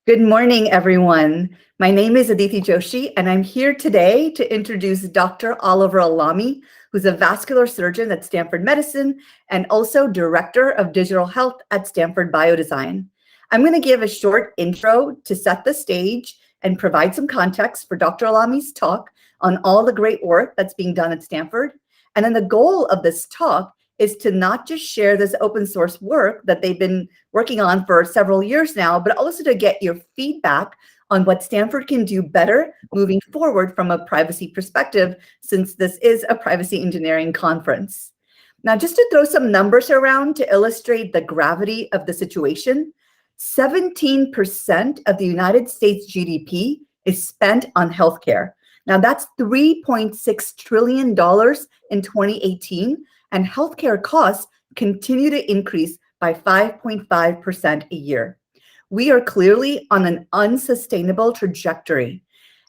Good morning, everyone. My name is Aditi Joshi, and I'm here today to introduce Dr. Oliver Alami, who's a vascular surgeon at Stanford Medicine and also Director of Digital Health at Stanford Biodesign. I'm going to give a short intro to set the stage and provide some context for Dr. Alami's talk on all the great work that's being done at Stanford. And then the goal of this talk is to not just share this open source work that they've been working on for several years now, but also to get your feedback on what Stanford can do better moving forward from a privacy perspective, since this is a privacy engineering conference. Now, just to throw some numbers around to illustrate the gravity of the situation, 17% of the United States GDP is spent on healthcare. Now, that's $3.6 trillion in 2018, and healthcare costs continue to increase by 5.5% a year. We are clearly on an unsustainable trajectory.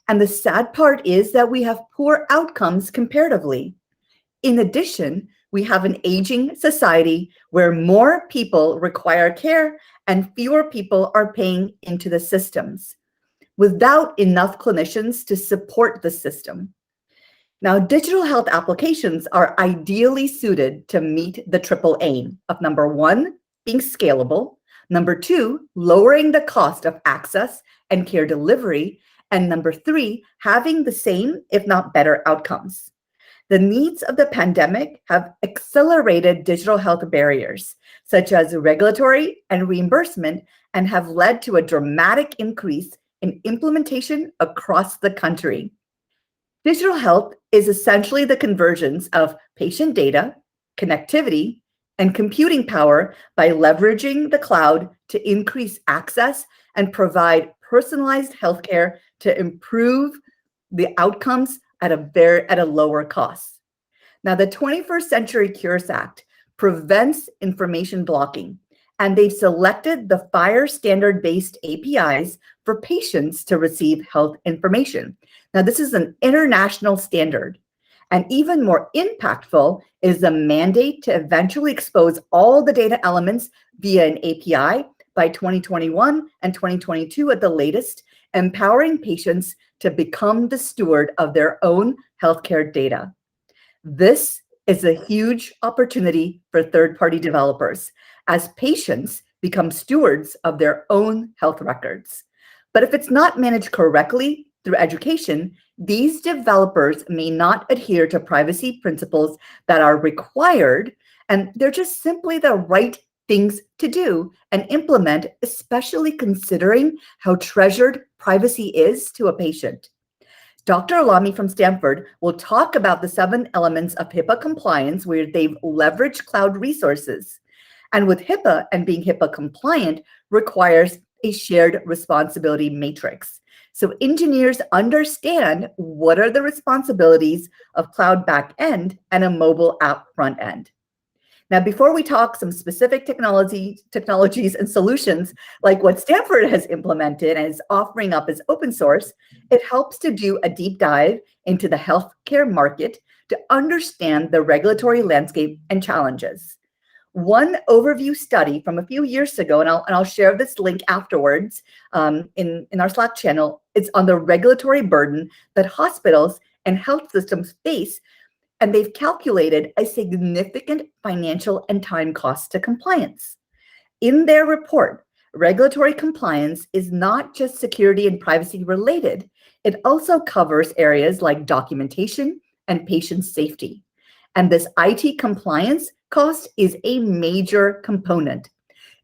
And the sad part is that we have poor outcomes comparatively. In addition, we have an aging society where more people require care and fewer people are paying into the systems, without enough clinicians to support the system. Now, digital health applications are ideally suited to meet the triple aim of number one, being scalable, number two, lowering the cost of access and care delivery, and number three, having the same, if not better, outcomes. The needs of the pandemic have accelerated digital health barriers, such as regulatory and reimbursement, and have led to a dramatic increase in implementation across the country. Digital health is essentially the convergence of patient data, connectivity, and computing power by leveraging the cloud to increase access and provide personalized healthcare to improve the outcomes at a lower cost. Now, the 21st Century Cures Act prevents information blocking, and they've selected the FHIR standard-based APIs for patients to receive health information. Now, this is an international standard. And even more impactful is the mandate to eventually expose all the data elements via an API by 2021 and 2022 at the latest, empowering patients to become the steward of their own healthcare data. This is a huge opportunity for third-party developers as patients become stewards of their own health records. But if it's not managed correctly through education, these developers may not adhere to privacy principles that are required, and they're just simply the right things to do and implement, especially considering how treasured privacy is to a patient. Dr. Alami from Stanford will talk about the 7 elements of HIPAA compliance where they've leveraged cloud resources. And with HIPAA and being HIPAA compliant requires a shared responsibility matrix. So engineers understand what are the responsibilities of cloud back end and a mobile app front end. Now, before we talk some specific technologies and solutions like what Stanford has implemented and is offering up as open source, it helps to do a deep dive into the healthcare market to understand the regulatory landscape and challenges. One overview study from a few years ago, and I'll share this link afterwards in our Slack channel, it's on the regulatory burden that hospitals and health systems face, and they've calculated a significant financial and time cost to compliance. In their report, regulatory compliance is not just security and privacy related, it also covers areas like documentation and patient safety. And this IT compliance cost is a major component.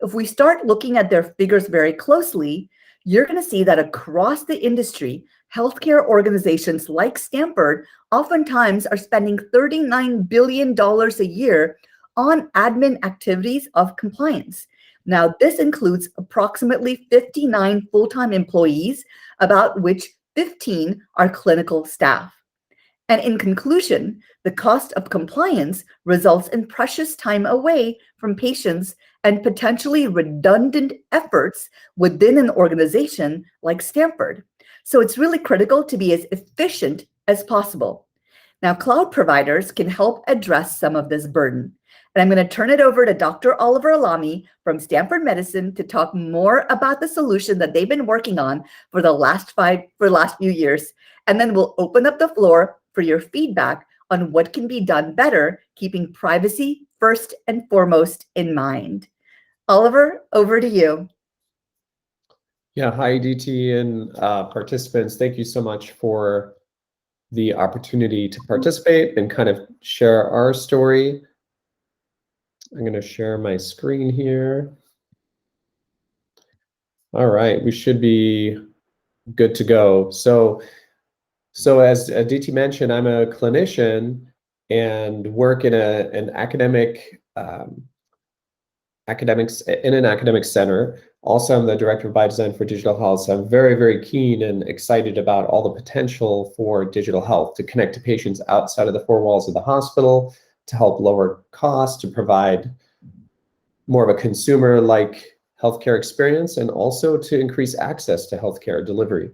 If we start looking at their figures very closely, you're going to see that across the industry, healthcare organizations like Stanford oftentimes are spending $39 billion a year on admin activities of compliance. Now, this includes approximately 59 full-time employees, about which 15 are clinical staff. And in conclusion, the cost of compliance results in precious time away from patients and potentially redundant efforts within an organization like Stanford. So it's really critical to be as efficient as possible. Now, cloud providers can help address some of this burden. And I'm going to turn it over to Dr. Oliver Alami from Stanford Medicine to talk more about the solution that they've been working on for the last few years. And then we'll open up the floor for your feedback on what can be done better, keeping privacy first and foremost in mind. Oliver, over to you. Yeah, hi, DT and participants. Thank you so much for the opportunity to participate and kind of share our story. I'm going to share my screen here. All right, we should be good to go. So as DT mentioned, I'm a clinician and work in an academic center. Also, I'm the director of biodesign for digital health. So I'm very, very keen and excited about all the potential for digital health to connect to patients outside of the four walls of the hospital, to help lower costs, to provide more of a consumer-like healthcare experience, and also to increase access to healthcare delivery,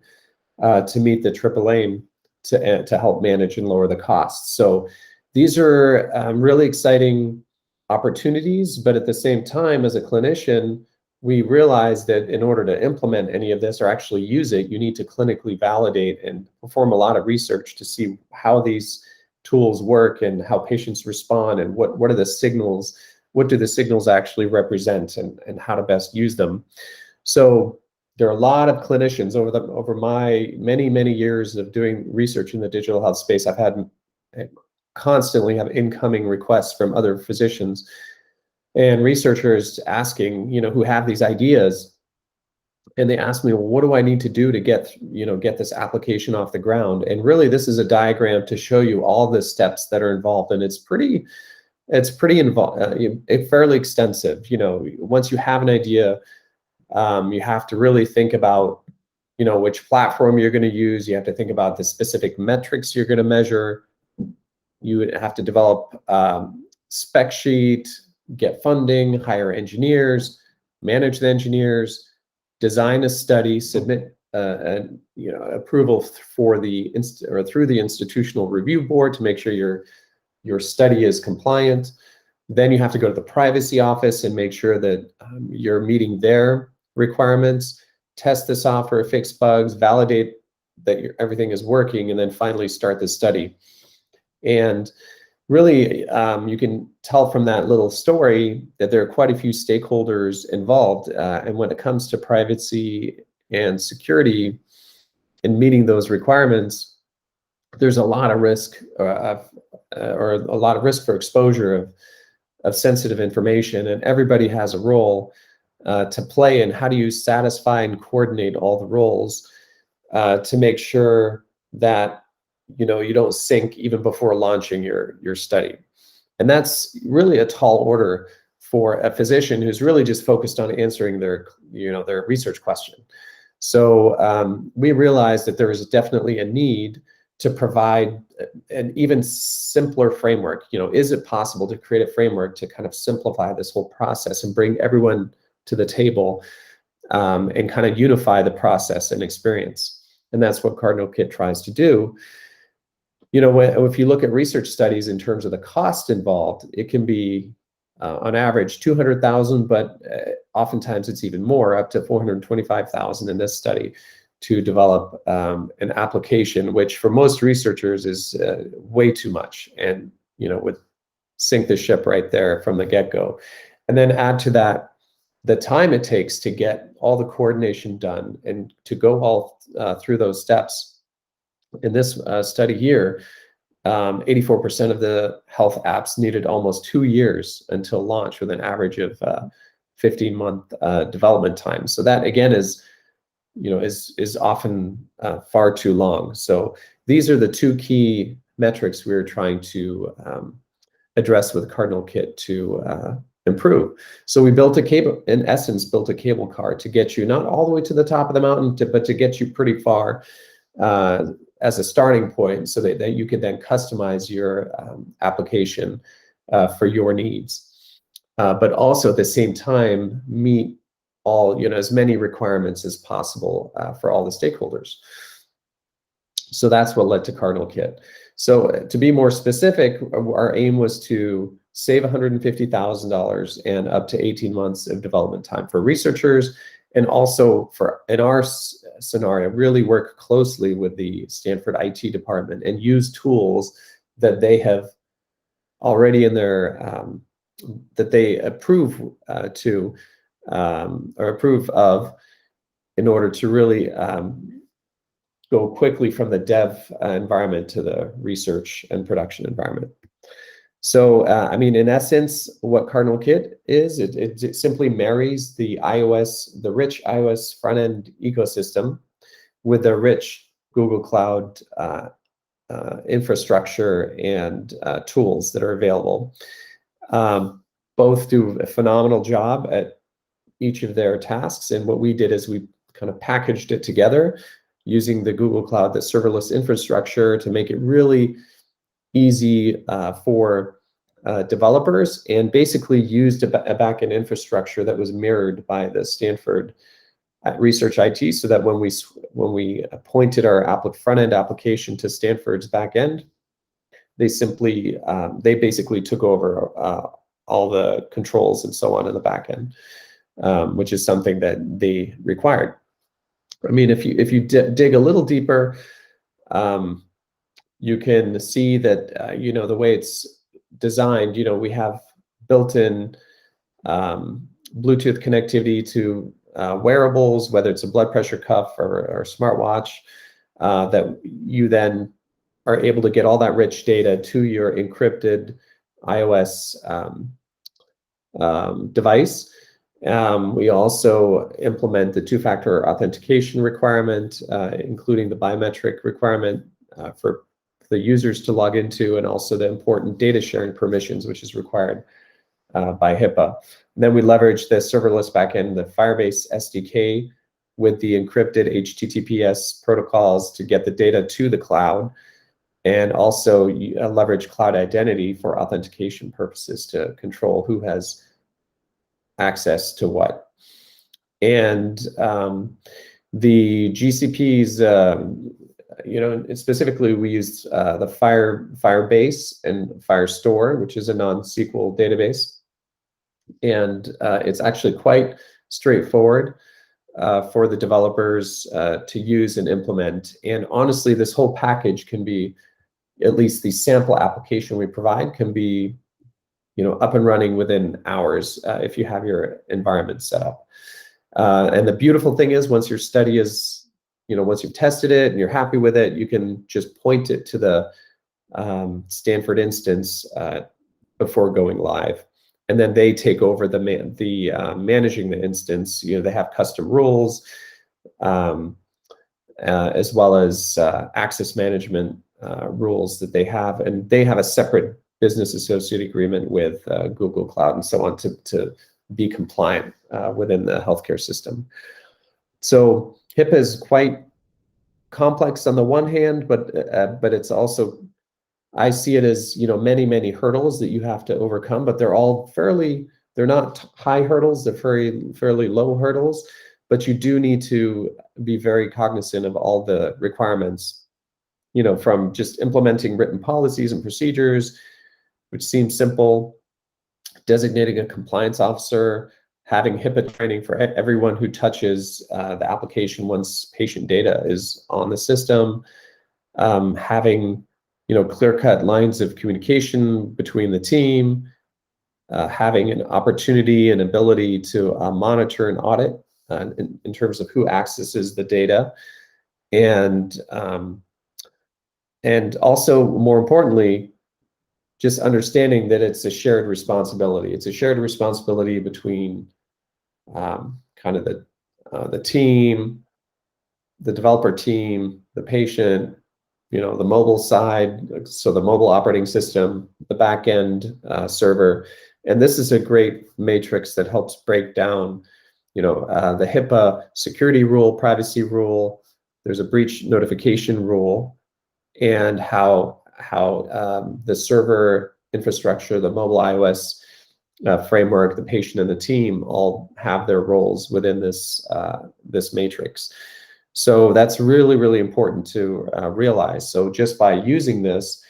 to meet the triple aim to help manage and lower the costs. So these are really exciting opportunities, but at the same time, as a clinician, we realize that in order to implement any of this or actually use it, you need to clinically validate and perform a lot of research to see how these tools work and how patients respond, and what are the signals, what do the signals actually represent, and how to best use them. So there are a lot of clinicians over my many years of doing research in the digital health space. I constantly have incoming requests from other physicians and researchers asking, who have these ideas, and they ask me, well, what do I need to do to get this application off the ground? And really, this is a diagram to show you all the steps that are involved, and it's pretty involved, fairly extensive. Once you have an idea, you have to really think about, which platform you're going to use. You have to think about the specific metrics you're going to measure. You would have to develop spec sheet, get funding, hire engineers, manage the engineers, design a study, submit approval for through the institutional review board to make sure your study is compliant. Then you have to go to the privacy office and make sure that you're meeting their requirements, test the software, fix bugs, validate that everything is working, and then finally start the study. And really, you can tell from that little story that there are quite a few stakeholders involved. And when it comes to privacy and security and meeting those requirements, there's a lot of risk or a lot of risk for exposure of sensitive information, and everybody has a role to play in how do you satisfy and coordinate all the roles to make sure that you don't sink even before launching your study. And that's really a tall order for a physician who's really just focused on answering their research question. So we realized that there is definitely a need to provide an even simpler framework. Is it possible to create a framework to kind of simplify this whole process and bring everyone to the table, and kind of unify the process and experience? And that's what Cardinal Kit tries to do. If you look at research studies in terms of the cost involved, it can be on average $200,000, but oftentimes it's even more, up to $425,000 in this study, to develop an application, which for most researchers is way too much, and would sink the ship right there from the get-go. And then add to that the time it takes to get all the coordination done and to go all through those steps. In this study here, 84% of the health apps needed almost 2 years until launch, with an average of 15-month development time. So that again is often far too long. So these are the two key metrics we're trying to address with Cardinal Kit to improve. So we built a cable, in essence, built a cable car to get you not all the way to the top of the mountain, but to get you pretty far as a starting point, so that you can then customize your application for your needs, but also at the same time meet all as many requirements as possible for all the stakeholders. So that's what led to Cardinal Kit. So to be more specific, our aim was to save $150,000 and up to 18 months of development time for researchers. And also for, in our scenario, really work closely with the Stanford IT department and use tools that they have already in their, that they approve to, or approve of, in order to really go quickly from the dev environment to the research and production environment. So, I mean, in essence, what Cardinal Kit is, it simply marries the rich iOS front-end ecosystem with the rich Google Cloud infrastructure and tools that are available. Both do a phenomenal job at each of their tasks. And what we did is we kind of packaged it together using the Google Cloud, the serverless infrastructure, to make it really easy for developers, and basically used a backend infrastructure that was mirrored by the Stanford research IT, so that when we pointed our front-end application to Stanford's backend, they basically took over all the controls and so on in the backend, which is something that they required. I mean, if you dig a little deeper, you can see that the way it's designed, we have built-in Bluetooth connectivity to wearables, whether it's a blood pressure cuff or a smartwatch, that you then are able to get all that rich data to your encrypted iOS device. We also implement the two-factor authentication requirement, including the biometric requirement for the users to log into, and also the important data sharing permissions, which is required by HIPAA. And then we leverage the serverless backend, the Firebase SDK, with the encrypted HTTPS protocols to get the data to the cloud, and also leverage cloud identity for authentication purposes to control who has access to what. And the GCPs, specifically we used the Firebase and Firestore, which is a non-SQL database. And it's actually quite straightforward for the developers to use and implement. And honestly, this whole package can be, at least the sample application we provide, can be up and running within hours if you have your environment set up. And the beautiful thing is, once your study is, once you've tested it and you're happy with it, you can just point it to the Stanford instance before going live. And then they take over the managing the instance. They have custom rules, as well as access management rules that they have. And they have a separate business associate agreement with Google Cloud and so on to be compliant within the healthcare system. So HIPAA is quite complex on the one hand, but it's also, I see it as many hurdles that you have to overcome, but they're all they're not high hurdles, they're fairly low hurdles, but you do need to be very cognizant of all the requirements, from just implementing written policies and procedures, which seems simple, designating a compliance officer, having HIPAA training for everyone who touches the application once patient data is on the system, having clear-cut lines of communication between the team, having an opportunity and ability to monitor and audit in terms of who accesses the data, and also, more importantly, just understanding that it's a shared responsibility. It's a shared responsibility between kind of the team, the developer team, the patient, the mobile side, so the mobile operating system, the backend server. And this is a great matrix that helps break down, the HIPAA security rule, privacy rule. There's a breach notification rule, and how the server infrastructure, the mobile iOS framework, the patient, and the team all have their roles within this matrix. So that's really important to realize. So just by using this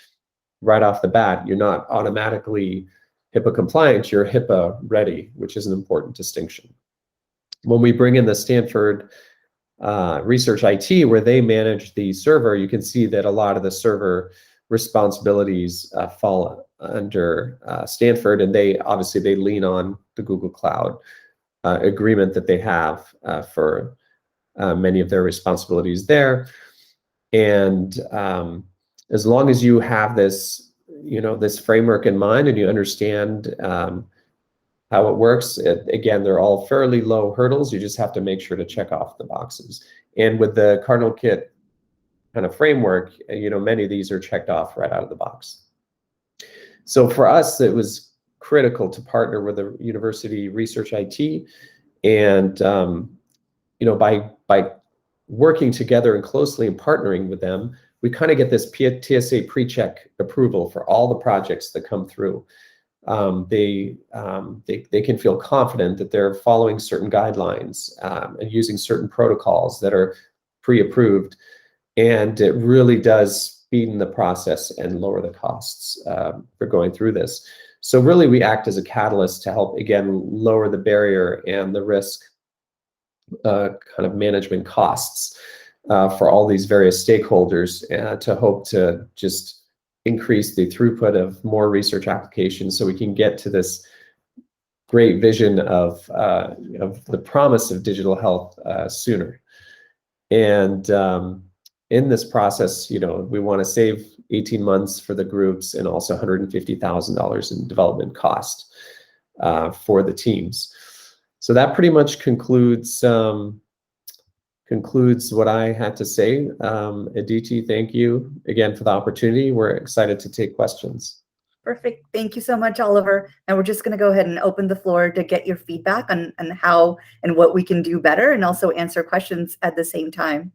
right off the bat, you're not automatically HIPAA compliant, you're HIPAA ready, which is an important distinction. When we bring in the Stanford Research IT, where they manage the server, you can see that a lot of the server responsibilities fall under Stanford, and they lean on the Google Cloud agreement that they have for many of their responsibilities there. And as long as you have this, this framework in mind and you understand how it works, again, they're all fairly low hurdles. You just have to make sure to check off the boxes. And with the Cardinal Kit kind of framework, many of these are checked off right out of the box. So for us, it was critical to partner with the university research IT, and by working together and closely and partnering with them, we kind of get this TSA pre-check approval for all the projects that come through. They can feel confident that they're following certain guidelines and using certain protocols that are pre-approved, and it really does speeden the process and lower the costs for going through this. So really, we act as a catalyst to help, again, lower the barrier and the risk kind of management costs for all these various stakeholders, to hope to just increase the throughput of more research applications so we can get to this great vision of the promise of digital health sooner. And in this process, we want to save 18 months for the groups and also $150,000 in development cost for the teams. So that pretty much concludes what I had to say. Aditi, thank you again for the opportunity. We're excited to take questions. Perfect. Thank you so much, Oliver. And we're just going to go ahead and open the floor to get your feedback on how and what we can do better, and also answer questions at the same time.